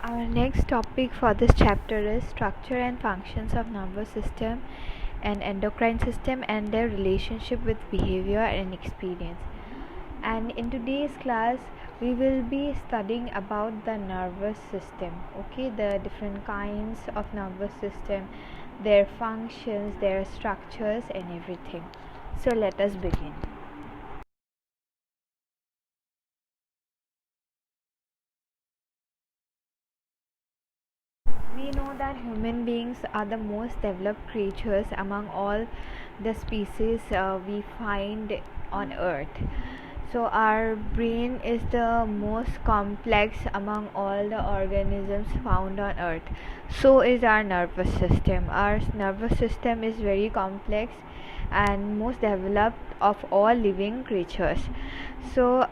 Our next topic for this chapter is structure and functions of nervous system and endocrine system and their relationship with behavior and experience. And in today's class we will be studying about the nervous system, okay, the different kinds of nervous system, their functions, their structures and everything. So let us begin. We know that human beings are the most developed creatures among all the species we find on earth. So our brain is the most complex among all the organisms found on earth. So is our nervous system. Our nervous system is very complex and most developed of all living creatures. So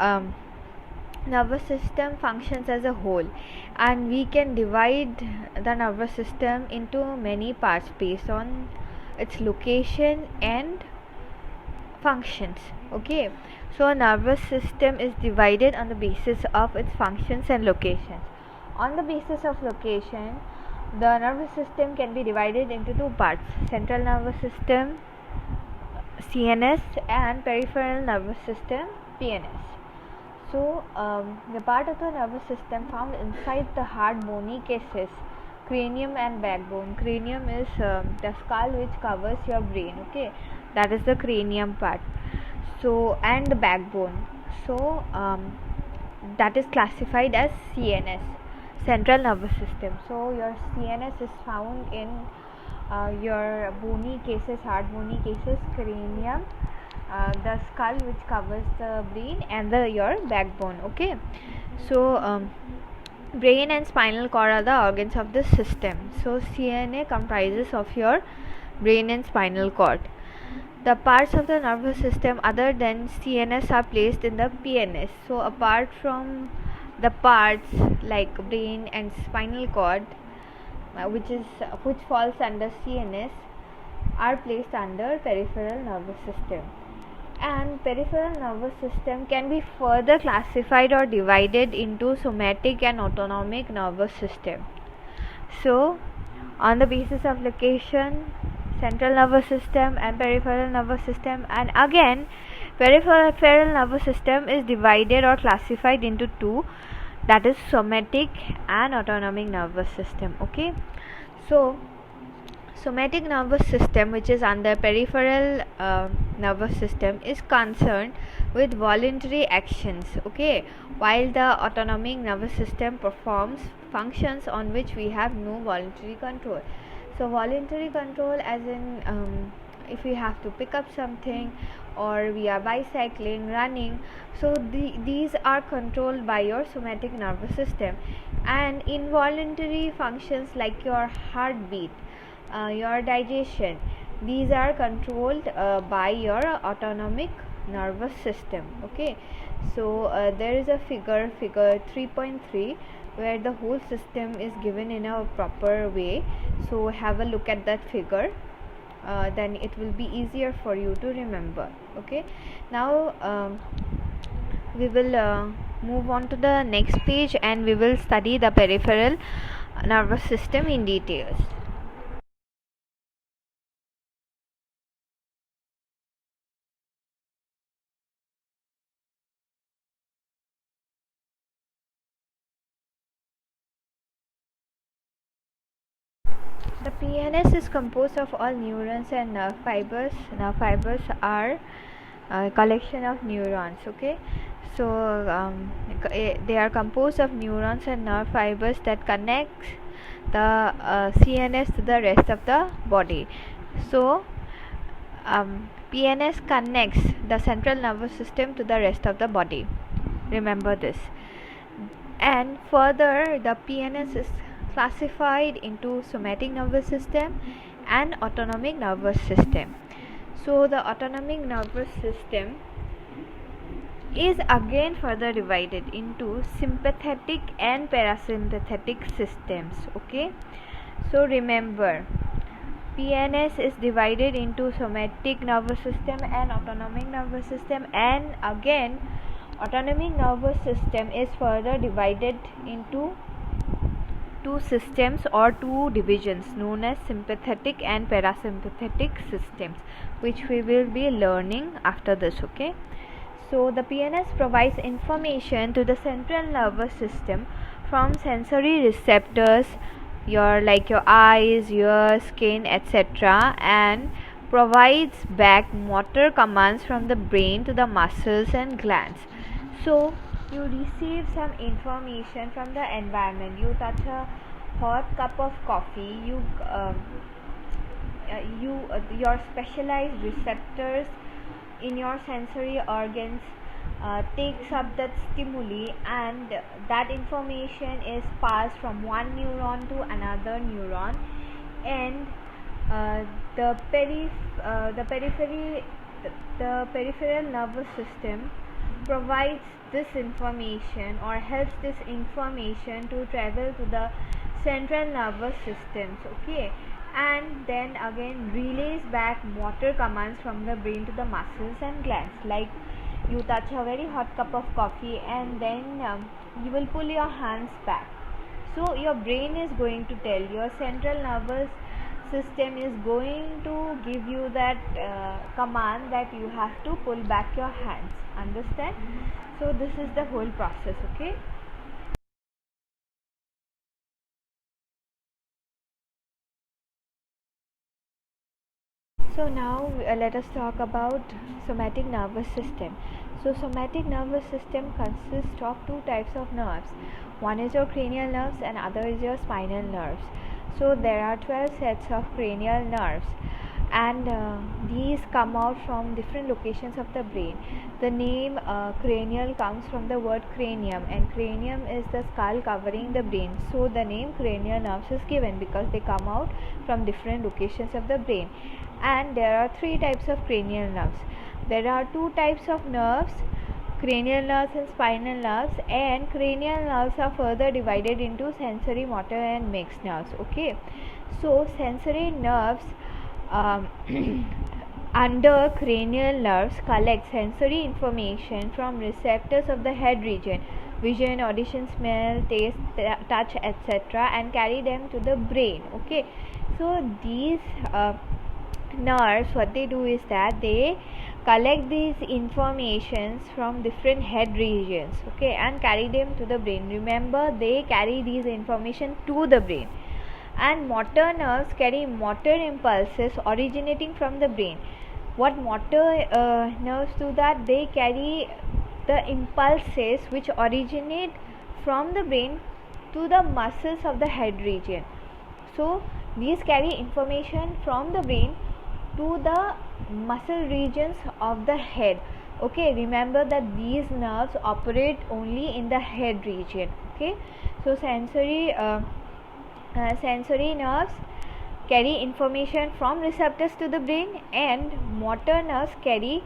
nervous system functions as a whole, and we can divide the nervous system into many parts based on its location and functions. Okay, so a nervous system is divided on the basis of its functions and locations. On the basis of location, the nervous system can be divided into two parts: central nervous system, CNS, and peripheral nervous system, PNS. So, the part of the nervous system found inside the hard bony cases, cranium and backbone. Cranium is the skull which covers your brain, okay, that is the cranium part. So, and the backbone. So, that is classified as CNS, central nervous system. So, your CNS is found in your bony cases, hard bony cases, cranium, the skull which covers the brain, and your backbone. Okay, so brain and spinal cord are the organs of the system. So CNA comprises of your brain and spinal cord. The parts of the nervous system other than CNS are placed in the PNS. So apart from the parts like brain and spinal cord, which falls under CNS, are placed under peripheral nervous system. And peripheral nervous system can be further classified or divided into somatic and autonomic nervous system. So, on the basis of location, central nervous system and peripheral nervous system, and again peripheral nervous system is divided or classified into two, that is somatic and autonomic nervous system. Okay, so somatic nervous system, which is under peripheral nervous system, is concerned with voluntary actions, okay, while the autonomic nervous system performs functions on which we have no voluntary control. So voluntary control as in if we have to pick up something, or we are bicycling, running, so these are controlled by your somatic nervous system. And involuntary functions like your heartbeat, your digestion, these are controlled by your autonomic nervous system. Okay, so there is a figure 3.3 where the whole system is given in a proper way. So have a look at that figure, then it will be easier for you to remember. Okay, now we will move on to the next page and we will study the peripheral nervous system in details. The PNS is composed of all neurons and nerve fibers. Nerve fibers are a collection of neurons. Okay, so they are composed of neurons and nerve fibers that connects the CNS to the rest of the body. So PNS connects the central nervous system to the rest of the body. Remember this. And further, the PNS is classified into somatic nervous system and autonomic nervous system. So the autonomic nervous system is again further divided into sympathetic and parasympathetic systems. Okay, so remember, PNS is divided into somatic nervous system and autonomic nervous system, and again autonomic nervous system is further divided into two systems or two divisions known as sympathetic and parasympathetic systems, which we will be learning after this. Okay, so the PNS provides information to the central nervous system from sensory receptors, your eyes, ears, skin, etc., and provides back motor commands from the brain to the muscles and glands. So you receive some information from the environment. You touch a hot cup of coffee, your specialized receptors in your sensory organs takes up that stimuli, and that information is passed from one neuron to another neuron, and uh, the peripheral nervous system provides this information or helps this information to travel to the central nervous systems. Okay, and then again relays back motor commands from the brain to the muscles and glands. Like you touch a very hot cup of coffee, and then you will pull your hands back. So your brain is going to tell, your central nervous system is going to give you that command that you have to pull back your hands. Understand? So this is the whole process. Okay. So now let us talk about somatic nervous system. So somatic nervous system consists of two types of nerves. One is your cranial nerves and other is your spinal nerves. So there are 12 sets of cranial nerves, and these come out from different locations of the brain. The name cranial comes from the word cranium, and cranium is the skull covering the brain. So the name cranial nerves is given because they come out from different locations of the brain. And there are three types of cranial nerves. There are two types of nerves, cranial nerves and spinal nerves, and cranial nerves are further divided into sensory, motor and mixed nerves. Okay, so sensory nerves under cranial nerves collect sensory information from receptors of the head region, vision, audition, smell, taste, touch, etc., and carry them to the brain. Okay, so these nerves, what they do is that they collect these informations from different head regions, okay, and carry them to the brain. Remember, they carry these information to the brain. And motor nerves carry motor impulses originating from the brain. What motor nerves do that? They carry the impulses which originate from the brain to the muscles of the head region. So these carry information from the brain to the muscle regions of the head. Okay, remember that these nerves operate only in the head region. Okay, so sensory nerves carry information from receptors to the brain, and motor nerves carry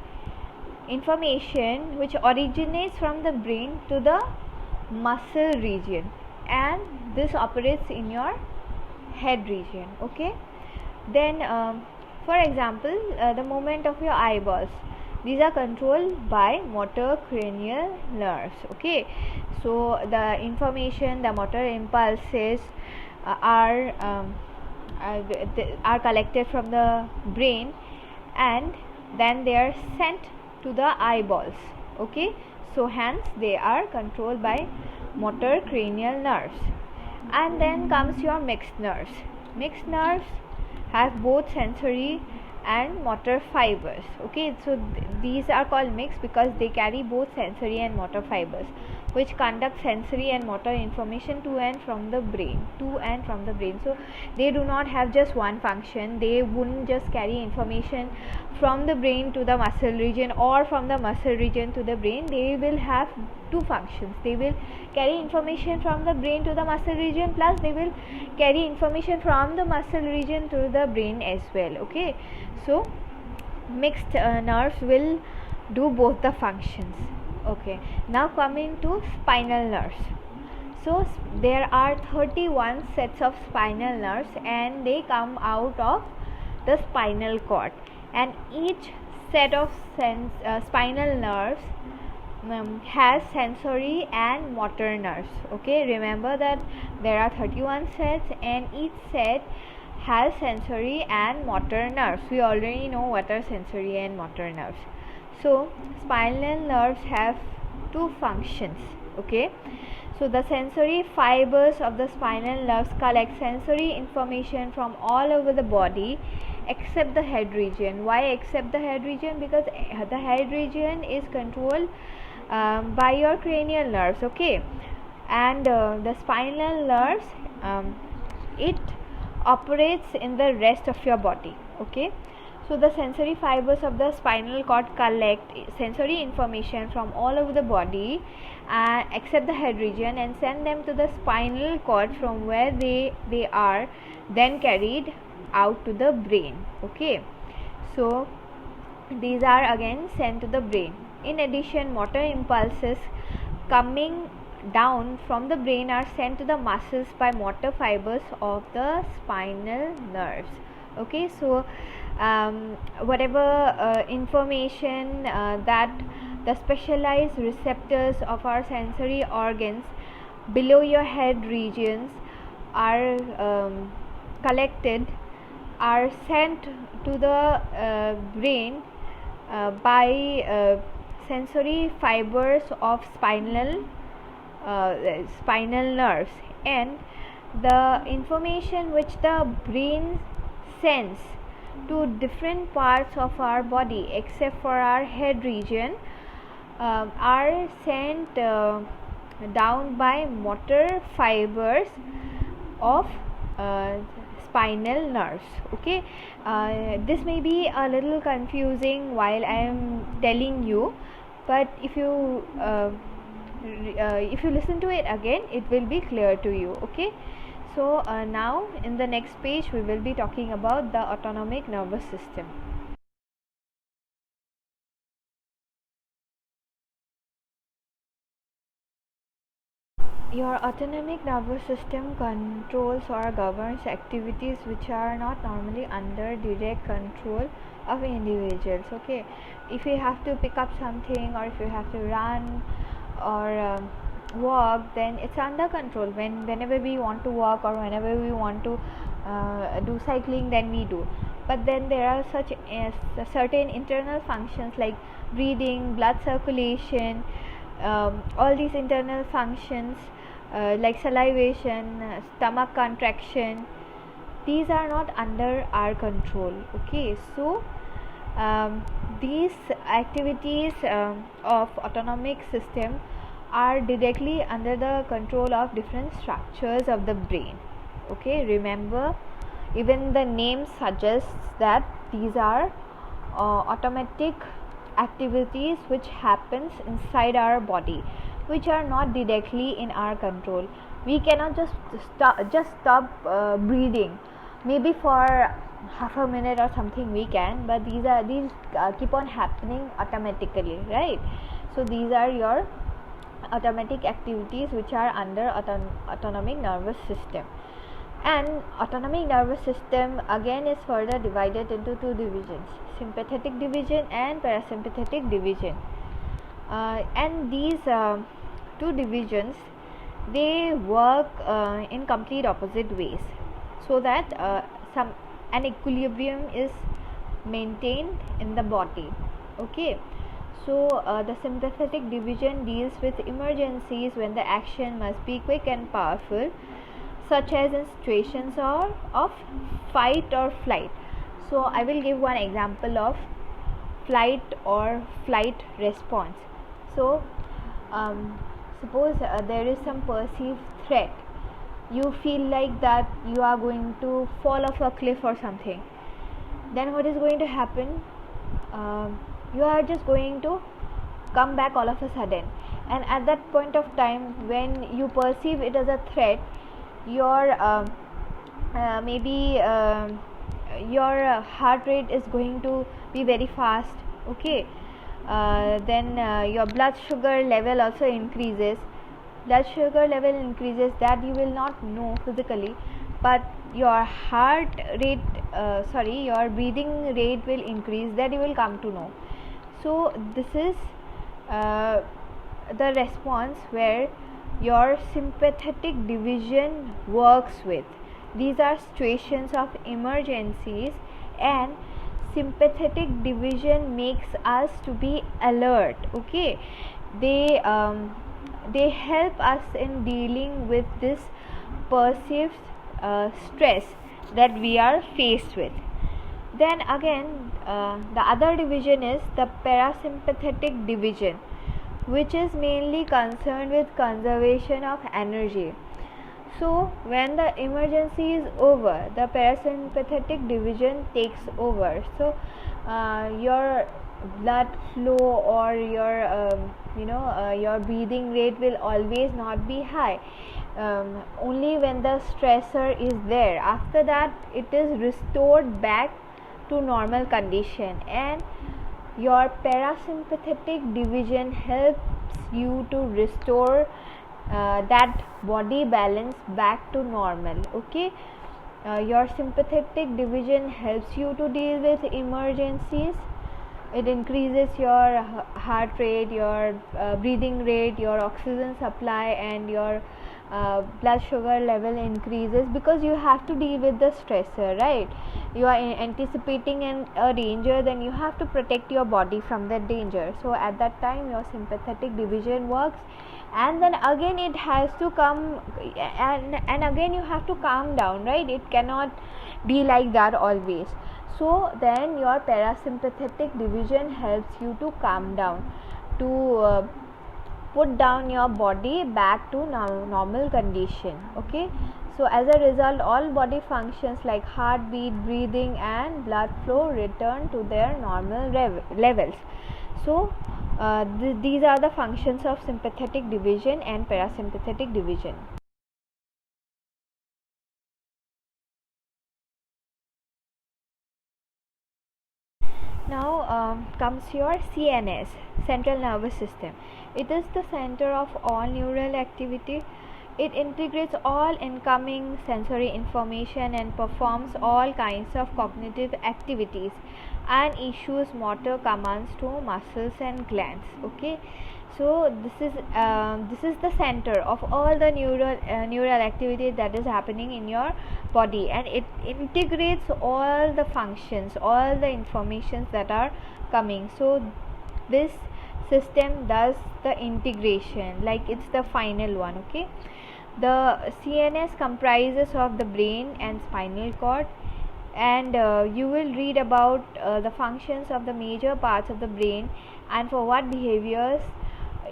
information which originates from the brain to the muscle region, and this operates in your head region. Okay, then for example, the movement of your eyeballs, these are controlled by motor cranial nerves. Okay, so the information, the motor impulses are collected from the brain, and then they are sent to the eyeballs. Okay, so hence they are controlled by motor cranial nerves. And then comes your mixed nerves. Mixed nerves have both sensory and motor fibers. Okay, so these are called mixed because they carry both sensory and motor fibers, which conduct sensory and motor information to and from the brain. So they do not have just one function. They wouldn't just carry information from the brain to the muscle region or from the muscle region to the brain. They will have two functions. They will carry information from the brain to the muscle region, plus they will carry information from the muscle region to the brain as well. Okay, so mixed nerves will do both the functions. Okay, now coming to spinal nerves. So there are 31 sets of spinal nerves, and they come out of the spinal cord, and each set of spinal nerves has sensory and motor nerves. Okay, remember that there are 31 sets and each set has sensory and motor nerves. We already know what are sensory and motor nerves. So spinal nerves have two functions. Okay, so the sensory fibers of the spinal nerves collect sensory information from all over the body except the head region. Why except the head region? Because the head region is controlled by your cranial nerves. Okay, and the spinal nerves, it operates in the rest of your body. Okay, so the sensory fibers of the spinal cord collect sensory information from all over the body except the head region and send them to the spinal cord, from where they are then carried out to the brain. Okay, so these are again sent to the brain. In addition, motor impulses coming down from the brain are sent to the muscles by motor fibers of the spinal nerves. Okay, so whatever information that the specialized receptors of our sensory organs below your head regions are collected, are sent to the brain by sensory fibers of spinal nerves, and the information which the brain sends to different parts of our body except for our head region are sent down by motor fibers of spinal nerves. Okay, this may be a little confusing while I am telling you, but if you listen to it again, it will be clear to you. Okay, so now in the next page we will be talking about the autonomic nervous system. Your autonomic nervous system controls or governs activities which are not normally under direct control of individuals. Okay, if you have to pick up something, or if you have to run or walk, then it's under control. Whenever we want to walk or whenever we want to do cycling, then we do. But then there are such certain internal functions like breathing, blood circulation, all these internal functions like salivation, stomach contraction, these are not under our control. Okay, so these activities of autonomic system are directly under the control of different structures of the brain. Okay, remember, even the name suggests that these are automatic activities which happens inside our body, which are not directly in our control. We cannot just stop breathing. Maybe for half a minute or something we can, but these keep on happening automatically, right? So these are your automatic activities which are under autonomic nervous system. And autonomic nervous system again is further divided into two divisions: sympathetic division and parasympathetic division. And these two divisions, they work in complete opposite ways, so that an equilibrium is maintained in the body. Okay, so the sympathetic division deals with emergencies when the action must be quick and powerful, such as in situations of fight or flight. So I will give one example of flight or flight response. So suppose there is some perceived threat. You feel like that you are going to fall off a cliff or something. Then what is going to happen? You are just going to come back all of a sudden, and at that point of time when you perceive it as a threat, your maybe your heart rate is going to be very fast. Okay, then your blood sugar level also increases. Blood sugar level increases, that you will not know physically, but your heart rate your breathing rate will increase, that you will come to know. So this is the response where your sympathetic division works with. These are situations of emergencies, and sympathetic division makes us to be alert. Okay, they help us in dealing with this perceived stress that we are faced with. Then again, the other division is the parasympathetic division, which is mainly concerned with conservation of energy. So when the emergency is over, the parasympathetic division takes over. So your blood flow or your breathing rate will always not be high. Only when the stressor is there, after that it is restored back to normal condition, and your parasympathetic division helps you to restore that body balance back to normal. Okay, your sympathetic division helps you to deal with emergencies. It increases your heart rate, your breathing rate, your oxygen supply, and your blood sugar level increases, because you have to deal with the stressor, right? You are anticipating a danger, then you have to protect your body from that danger. So at that time your sympathetic division works, and then again it has to come, and again you have to calm down, right? It cannot be like that always. So then your parasympathetic division helps you to calm down, to put down your body back to normal condition. Okay, so as a result, all body functions like heartbeat, breathing, and blood flow return to their normal levels. So these are the functions of sympathetic division and parasympathetic division. Now comes your CNS, central nervous system. It is the center of all neural activity. It integrates all incoming sensory information and performs all kinds of cognitive activities and issues motor commands to muscles and glands. Okay, so this is the center of all the neural activity that is happening in your body, and it integrates all the functions, all the informations that are coming. So this system does the integration, like it's the final one. Okay, the CNS comprises of the brain and spinal cord, and you will read about the functions of the major parts of the brain and for what behaviors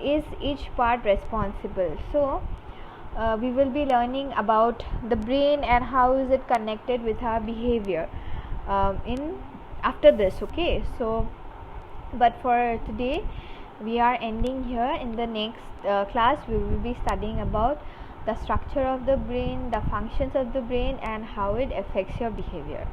is each part responsible. So we will be learning about the brain and how is it connected with our behavior in after this. Okay, so but for today we are ending here. In the next class we will be studying about the structure of the brain, the functions of the brain, and how it affects your behavior.